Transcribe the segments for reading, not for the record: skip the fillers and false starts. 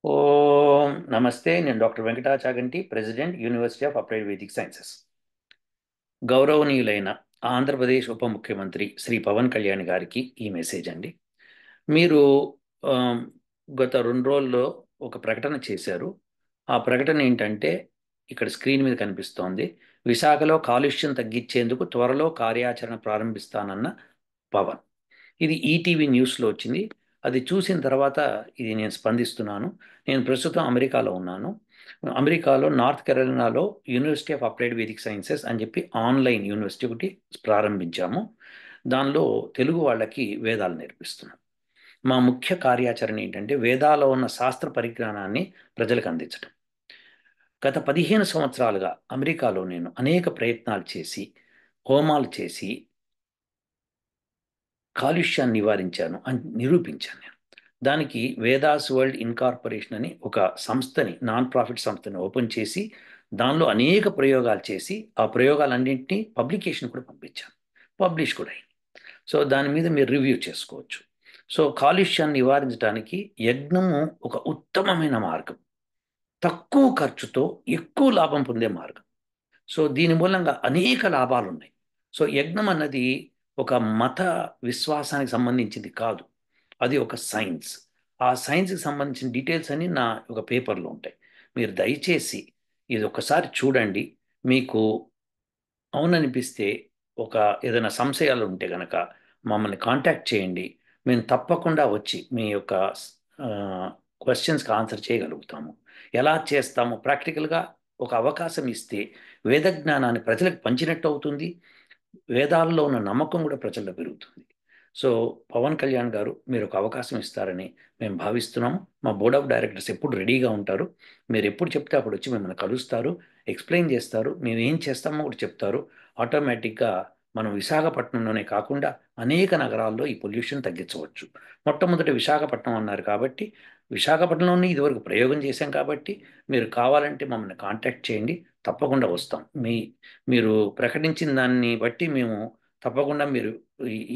ఓం నమస్తే. నేను doctor Venkata Chaganti, president, university of applied Vedic sciences. గౌరవనీయులైన ఆంధ్రప్రదేశ్ ఉప ముఖ్యమంత్రి శ్రీ పవన్ కళ్యాణ్ గారికి ఈ మెసేజ్ అండి. మీరు ఆమ్, గత 2 రోజుల్లో ఒక ప్రకటన చేశారు. ఆ ప్రకటన ఏంటంటే, ఇక్కడ స్క్రీన్ మీద కనిపిస్తోంది. విశాఖలో కాలుష్యం తగ్గించేందుకు త్వరలో కార్యాచరణ ప్రారంభిస్తానన్న పవన్. ఇది ఈటీవీ న్యూస్లో వచ్చింది. అది చూసిన తర్వాత ఇది నేను స్పందిస్తున్నాను. నేను ప్రస్తుతం అమెరికాలో ఉన్నాను. అమెరికాలో నార్త్ కెరోలినాలో university of applied Vedic sciences అని చెప్పి ఆన్లైన్ యూనివర్సిటీ ఒకటి ప్రారంభించాము. దానిలో తెలుగు వాళ్ళకి వేదాలు నేర్పిస్తున్నాం. మా ముఖ్య కార్యాచరణ ఏంటంటే వేదాల్లో ఉన్న శాస్త్ర పరిజ్ఞానాన్ని ప్రజలకు అందించడం. గత 15 సంవత్సరాలుగా అమెరికాలో నేను అనేక ప్రయత్నాలు చేసి, హోమాలు చేసి కాలుష్యాన్ని నివారించాను అని నిరూపించాను నేను. దానికి వేదాస్ వరల్డ్ ఇన్కార్పొరేషన్ అని ఒక సంస్థని, నాన్ ప్రాఫిట్ సంస్థని ఓపెన్ చేసి దానిలో అనేక ప్రయోగాలు చేసి ఆ ప్రయోగాలన్నింటినీ పబ్లికేషన్ కూడా పంపించాను. పబ్లిష్ కూడా అయింది. సో దాని మీద మీరు రివ్యూ చేసుకోవచ్చు. సో కాలుష్యాన్ని నివారించడానికి యజ్ఞము ఒక ఉత్తమమైన మార్గం. తక్కువ ఖర్చుతో ఎక్కువ లాభం పొందే మార్గం. సో దీని మూలంగా అనేక లాభాలు ఉన్నాయి. సో యజ్ఞం అన్నది ఒక మత విశ్వాసానికి సంబంధించింది కాదు. అది ఒక సైన్స్. ఆ సైన్స్కి సంబంధించిన డీటెయిల్స్ అన్ని నా ఒక పేపర్లో ఉంటాయి. మీరు దయచేసి ఇది ఒకసారి చూడండి. మీకు అవుననిపిస్తే ఒక ఏదైనా సంశయాలు ఉంటే గనక మమ్మల్ని కాంటాక్ట్ చేయండి. మేము తప్పకుండా వచ్చి మీ యొక్క క్వశ్చన్స్కి ఆన్సర్ చేయగలుగుతాము. ఎలా చేస్తాము ప్రాక్టికల్గా ఒక అవకాశం ఇస్తే వేద జ్ఞానాన్ని ప్రజలకు పంచినట్టు అవుతుంది. వేదాల్లో ఉన్న నమ్మకం కూడా ప్రజల్లో పెరుగుతుంది. సో పవన్ కళ్యాణ్ గారు మీరు ఒక అవకాశం ఇస్తారని మేము భావిస్తున్నాము. మా బోర్డ్ ఆఫ్ డైరెక్టర్స్ ఎప్పుడు రెడీగా ఉంటారు. మీరు ఎప్పుడు చెప్తే అప్పుడు వచ్చి మిమ్మల్ని కలుస్తారు, ఎక్స్ప్లెయిన్ చేస్తారు, మేము ఏం చేస్తామో కూడా చెప్తారు. ఆటోమేటిక్గా మనం విశాఖపట్నంలోనే కాకుండా అనేక నగరాల్లో ఈ పొల్యూషన్ తగ్గించవచ్చు. మొట్టమొదటి విశాఖపట్నం అన్నారు కాబట్టి, విశాఖపట్నంలోనే ఇదివరకు ప్రయోగం చేశాం కాబట్టి మీరు కావాలంటే మమ్మల్ని కాంటాక్ట్ చేయండి. తప్పకుండా వస్తాం. మీరు ప్రకటించిన దాన్ని బట్టి మేము తప్పకుండా మీరు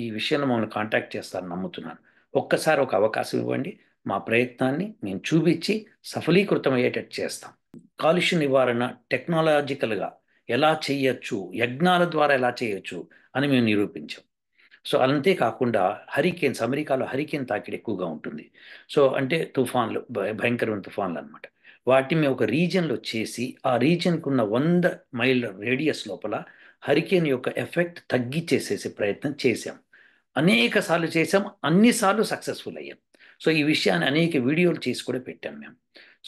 ఈ విషయంలో మమ్మల్ని కాంటాక్ట్ చేస్తారని నమ్ముతున్నాను. ఒక్కసారి ఒక అవకాశం ఇవ్వండి. మా ప్రయత్నాన్ని మేము చూపించి సఫలీకృతం అయ్యేటట్టు చేస్తాం. కాలుష్య నివారణ టెక్నాలజికల్గా ఎలా చేయొచ్చు, యజ్ఞాల ద్వారా ఎలా చేయొచ్చు అని మేము నిరూపించాం. సో అంతేకాకుండా హరికేన్స్, అమెరికాలో హరికేన్ తాకిడి ఎక్కువగా ఉంటుంది. సో అంటే తుఫాన్లు, భయంకరమైన తుఫాన్లు అనమాట. వాటిని మేము ఒక రీజియన్లో చేసి ఆ రీజియన్కి ఉన్న 100 మైళ్ళ రేడియస్ లోపల హరికేన్ యొక్క ఎఫెక్ట్ తగ్గించేసేసే ప్రయత్నం చేశాం. అనేక సార్లు చేసాం, అన్నిసార్లు సక్సెస్ఫుల్ అయ్యాం. సో ఈ విషయాన్ని అనేక వీడియోలు చేసి కూడా పెట్టాం మేము.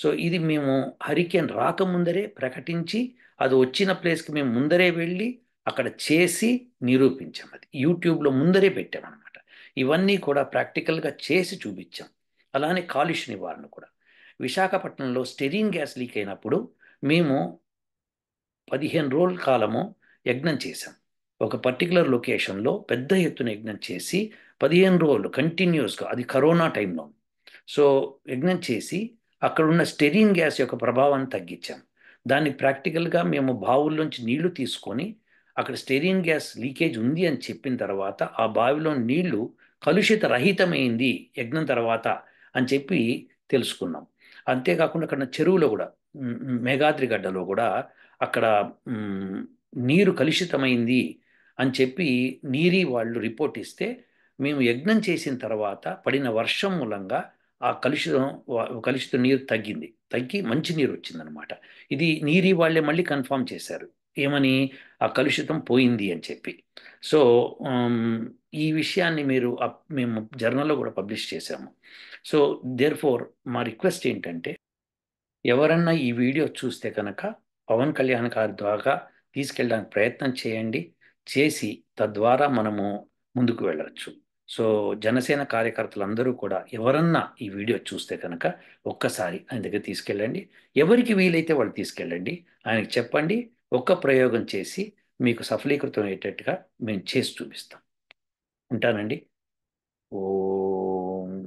సో ఇది మేము హరికేన్ రాకముందరే ప్రకటించి అది వచ్చిన ప్లేస్కి మేము ముందరే వెళ్ళి అక్కడ చేసి నిరూపించాం. అది యూట్యూబ్లో ముందరే పెట్టామన్నమాట. ఇవన్నీ కూడా ప్రాక్టికల్గా చేసి చూపించాం. అలానే కాలుష్య నివారణ కూడా విశాఖపట్నంలో స్టెరీన్ గ్యాస్ లీక్ అయినప్పుడు మేము 15 రోజుల కాలము యజ్ఞం చేశాం. ఒక పర్టికులర్ లొకేషన్లో పెద్ద ఎత్తున యజ్ఞం చేసి 15 రోజులు కంటిన్యూస్గా, అది కరోనా టైంలో. సో యజ్ఞం చేసి అక్కడున్న స్టెరీన్ గ్యాస్ యొక్క ప్రభావాన్ని తగ్గించాం. దాన్ని ప్రాక్టికల్గా మేము బావుల్లోంచి నీళ్లు తీసుకొని అక్కడ స్టెరీన్ గ్యాస్ లీకేజ్ ఉంది అని చెప్పిన తర్వాత ఆ బావిలో నీళ్లు కలుషిత రహితమైంది యజ్ఞం తర్వాత అని చెప్పి తెలుసుకున్నాం. అంతేకాకుండా అక్కడ చెరువులో కూడా, మేఘాద్రి గడ్డలో కూడా అక్కడ మ్, నీరు కలుషితమైంది అని చెప్పి నీరి వాళ్ళు రిపోర్ట్ ఇస్తే మేము యజ్ఞం చేసిన తర్వాత పడిన వర్షం మూలంగా ఆ కలుషిత నీరు తగ్గి మంచి నీరు వచ్చిందనమాట. ఇది నీరి వాళ్ళే మళ్ళీ కన్ఫర్మ్ చేశారు. ఏమని? ఆ కలుషితం పోయింది అని చెప్పి. సో ఆమ్, ఈ విషయాన్ని మేము జర్నల్లో కూడా పబ్లిష్ చేశాము. సో దేర్ ఫోర్ మా రిక్వెస్ట్ ఏంటంటే, ఎవరన్నా ఈ వీడియో చూస్తే కనుక పవన్ కళ్యాణ్ గారి ద్వారా తీసుకెళ్ళడానికి ప్రయత్నం చేయండి. చేసి తద్వారా మనము ముందుకు వెళ్ళవచ్చు. సో జనసేన కార్యకర్తలందరూ కూడా ఎవరన్నా ఈ వీడియో చూస్తే కనుక ఒక్కసారి ఆయన దగ్గర తీసుకెళ్ళండి. ఎవరికి వీలైతే వాళ్ళు తీసుకెళ్ళండి. ఆయనకి చెప్పండి. ఒక్క ప్రయోగం చేసి మీకు సఫలీకృతం అయ్యేటట్టుగా మేము చేసి చూపిస్తాం. ఉంటానండి. ఓ